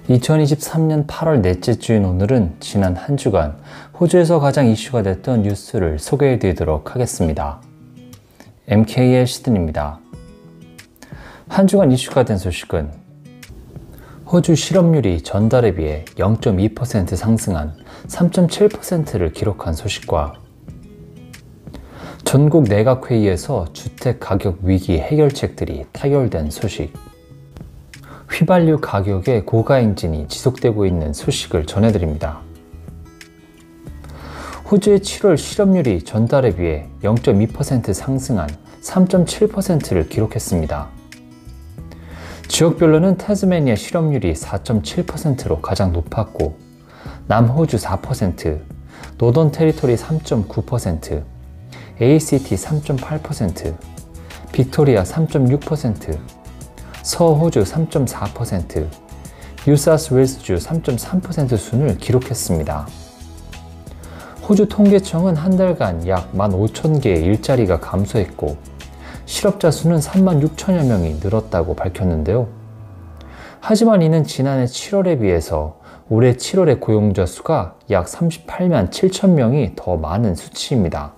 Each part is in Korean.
2023년 8월 넷째 주인 오늘은 지난 한 주간 호주에서 가장 이슈가 됐던 뉴스를 소개해 드리도록 하겠습니다. MK의 시드니입니다. 한 주간 이슈가 된 소식은 호주 실업률이 전달에 비해 0.2% 상승한 3.7%를 기록한 소식과 전국 내각회의에서 주택가격 위기 해결책들이 타결된 소식, 휘발유 가격의 고가행진이 지속되고 있는 소식을 전해드립니다. 호주의 7월 실업률이 전달에 비해 0.2% 상승한 3.7%를 기록했습니다. 지역별로는 태즈메니아 실업률이 4.7%로 가장 높았고, 남호주 4%, 노던 테리토리 3.9%, ACT 3.8%, 빅토리아 3.6%, 서호주 3.4%, 뉴사우스웨일스주 3.3% 순을 기록했습니다. 호주 통계청은 한 달간 약 15,000개의 일자리가 감소했고 실업자 수는 36,000여 명이 늘었다고 밝혔는데요. 하지만 이는 지난해 7월에 비해서 올해 7월의 고용자 수가 약 38만 7천 명이 더 많은 수치입니다.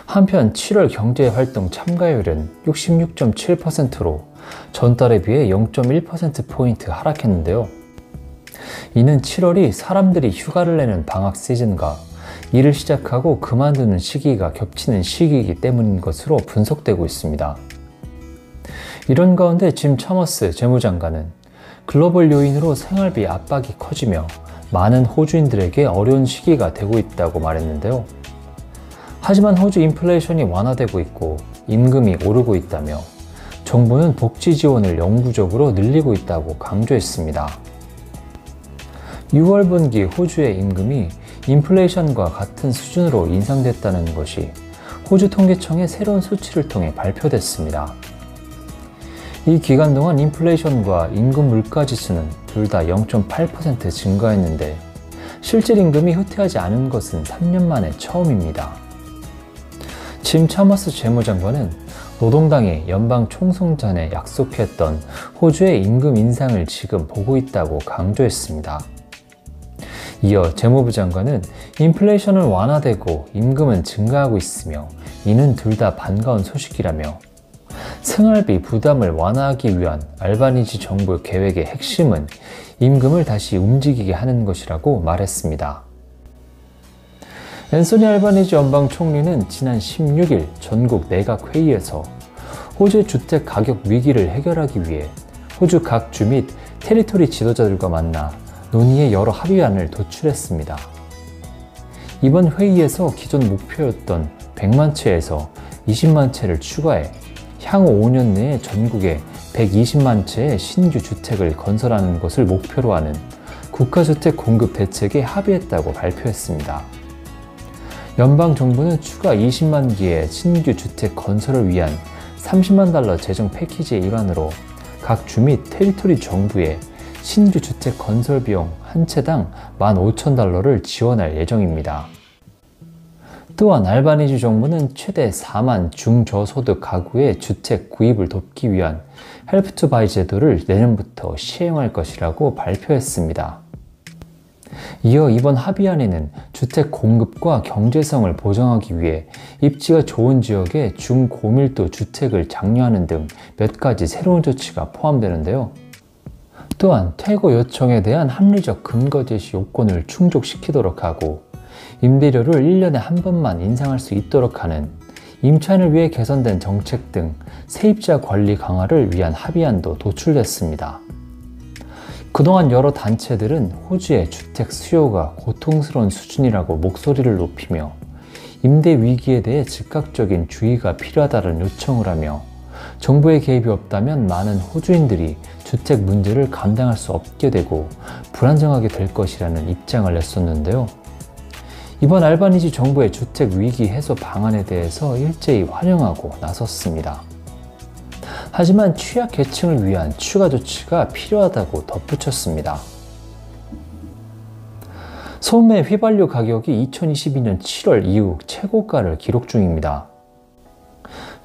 한편 7월 경제활동 참가율은 66.7%로 전달에 비해 0.1%포인트 하락했는데요. 이는 7월이 사람들이 휴가를 내는 방학 시즌과 일을 시작하고 그만두는 시기가 겹치는 시기이기 때문인 것으로 분석되고 있습니다. 이런 가운데 짐 차머스 재무장관은 글로벌 요인으로 생활비 압박이 커지며 많은 호주인들에게 어려운 시기가 되고 있다고 말했는데요. 하지만 호주 인플레이션이 완화되고 있고 임금이 오르고 있다며 정부는 복지 지원을 영구적으로 늘리고 있다고 강조했습니다. 6월 분기 호주의 임금이 인플레이션과 같은 수준으로 인상됐다는 것이 호주 통계청의 새로운 수치를 통해 발표됐습니다. 이 기간 동안 인플레이션과 임금 물가지수는 둘 다 0.8% 증가했는데 실질 임금이 후퇴하지 않은 것은 3년 만에 처음입니다. 짐 차머스 재무장관은 노동당이 연방 총선 전에 약속했던 호주의 임금 인상을 지금 보고 있다고 강조했습니다. 이어 재무부 장관은 인플레이션은 완화되고 임금은 증가하고 있으며 이는 둘 다 반가운 소식이라며 생활비 부담을 완화하기 위한 알바니지 정부 계획의 핵심은 임금을 다시 움직이게 하는 것이라고 말했습니다. 앤소니 알바니지 연방 총리는 지난 16일 전국 내각회의에서 호주의 주택 가격 위기를 해결하기 위해 호주 각 주 및 테리토리 지도자들과 만나 논의의 여러 합의안을 도출했습니다. 이번 회의에서 기존 목표였던 100만 채에서 20만 채를 추가해 향후 5년 내에 전국에 120만 채의 신규 주택을 건설하는 것을 목표로 하는 국가주택 공급 대책에 합의했다고 발표했습니다. 연방정부는 추가 20만 개의 신규 주택 건설을 위한 30만 달러 재정 패키지의 일환으로 각 주 및 테리토리 정부에 신규 주택 건설 비용 한 채당 15,000달러를 지원할 예정입니다. 또한 알바니지 정부는 최대 4만 중저소득 가구의 주택 구입을 돕기 위한 헬프 투 바이 제도를 내년부터 시행할 것이라고 발표했습니다. 이어 이번 합의안에는 주택 공급과 경제성을 보장하기 위해 입지가 좋은 지역에 중고밀도 주택을 장려하는 등 몇 가지 새로운 조치가 포함되는데요. 또한 퇴거 요청에 대한 합리적 근거 제시 요건을 충족시키도록 하고 임대료를 1년에 한 번만 인상할 수 있도록 하는 임차인을 위해 개선된 정책 등 세입자 관리 강화를 위한 합의안도 도출됐습니다. 그동안 여러 단체들은 호주의 주택 수요가 고통스러운 수준이라고 목소리를 높이며 임대 위기에 대해 즉각적인 주의가 필요하다는 요청을 하며 정부의 개입이 없다면 많은 호주인들이 주택 문제를 감당할 수 없게 되고 불안정하게 될 것이라는 입장을 냈었는데요. 이번 알바니지 정부의 주택 위기 해소 방안에 대해서 일제히 환영하고 나섰습니다. 하지만 취약계층을 위한 추가 조치가 필요하다고 덧붙였습니다. 소매 휘발유 가격이 2022년 7월 이후 최고가를 기록 중입니다.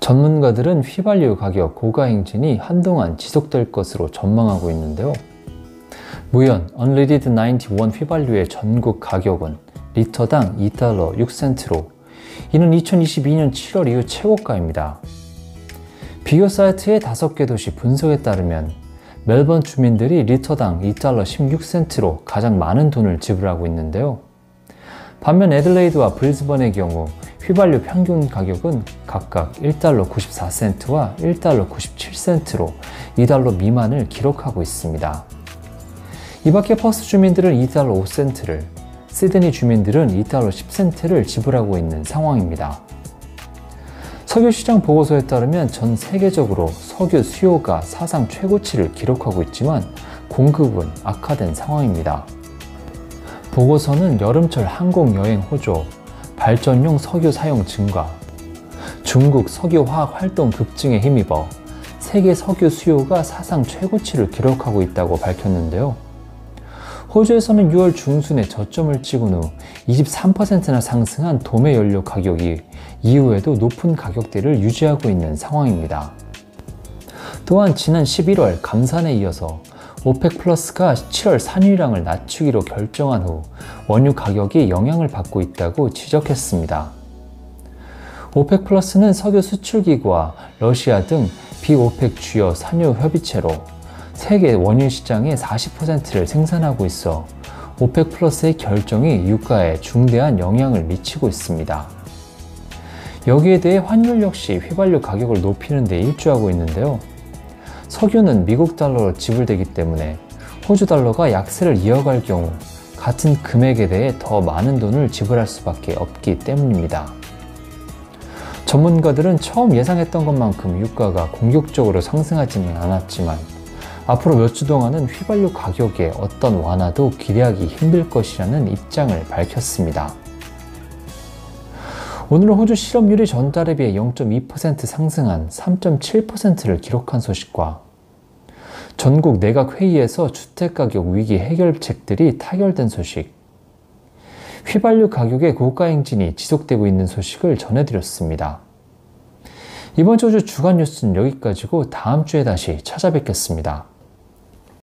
전문가들은 휘발유 가격 고가 행진이 한동안 지속될 것으로 전망하고 있는데요. 무연 Unleaded 91 휘발유의 전국 가격은 리터당 2달러 6센트로 이는 2022년 7월 이후 최고가입니다. 비교 사이트의 5개 도시 분석에 따르면 멜번 주민들이 리터당 2달러 16센트로 가장 많은 돈을 지불하고 있는데요. 반면 애들레이드와 브리즈번의 경우 휘발유 평균 가격은 각각 1달러 94센트와 1달러 97센트로 2달러 미만을 기록하고 있습니다. 이 밖에 퍼스 주민들은 2달러 5센트를, 시드니 주민들은 2달러 10센트를 지불하고 있는 상황입니다. 석유시장 보고서에 따르면 전 세계적으로 석유 수요가 사상 최고치를 기록하고 있지만 공급은 악화된 상황입니다. 보고서는 여름철 항공여행 호조, 발전용 석유 사용 증가, 중국 석유화학 활동 급증에 힘입어 세계 석유 수요가 사상 최고치를 기록하고 있다고 밝혔는데요. 호주에서는 6월 중순에 저점을 찍은 후 23%나 상승한 도매 연료 가격이 이후에도 높은 가격대를 유지하고 있는 상황입니다. 또한 지난 11월 감산에 이어서 오펙 플러스가 7월 산유량을 낮추기로 결정한 후 원유 가격이 영향을 받고 있다고 지적했습니다. 오펙 플러스는 석유 수출기구와 러시아 등 비오펙 주요 산유 협의체로 세계 원유 시장의 40%를 생산하고 있어 오펙 플러스의 결정이 유가에 중대한 영향을 미치고 있습니다. 여기에 대해 환율 역시 휘발유 가격을 높이는 데 일조하고 있는데요. 석유는 미국 달러로 지불되기 때문에 호주 달러가 약세를 이어갈 경우 같은 금액에 대해 더 많은 돈을 지불할 수밖에 없기 때문입니다. 전문가들은 처음 예상했던 것만큼 유가가 공격적으로 상승하지는 않았지만 앞으로 몇 주 동안은 휘발유 가격에 어떤 완화도 기대하기 힘들 것이라는 입장을 밝혔습니다. 오늘은 호주 실업률이 전달에 비해 0.2% 상승한 3.7%를 기록한 소식과 전국 내각회의에서 주택가격 위기 해결책들이 타결된 소식, 휘발유 가격의 고가 행진이 지속되고 있는 소식을 전해드렸습니다. 이번 주 주간 뉴스는 여기까지고 다음 주에 다시 찾아뵙겠습니다.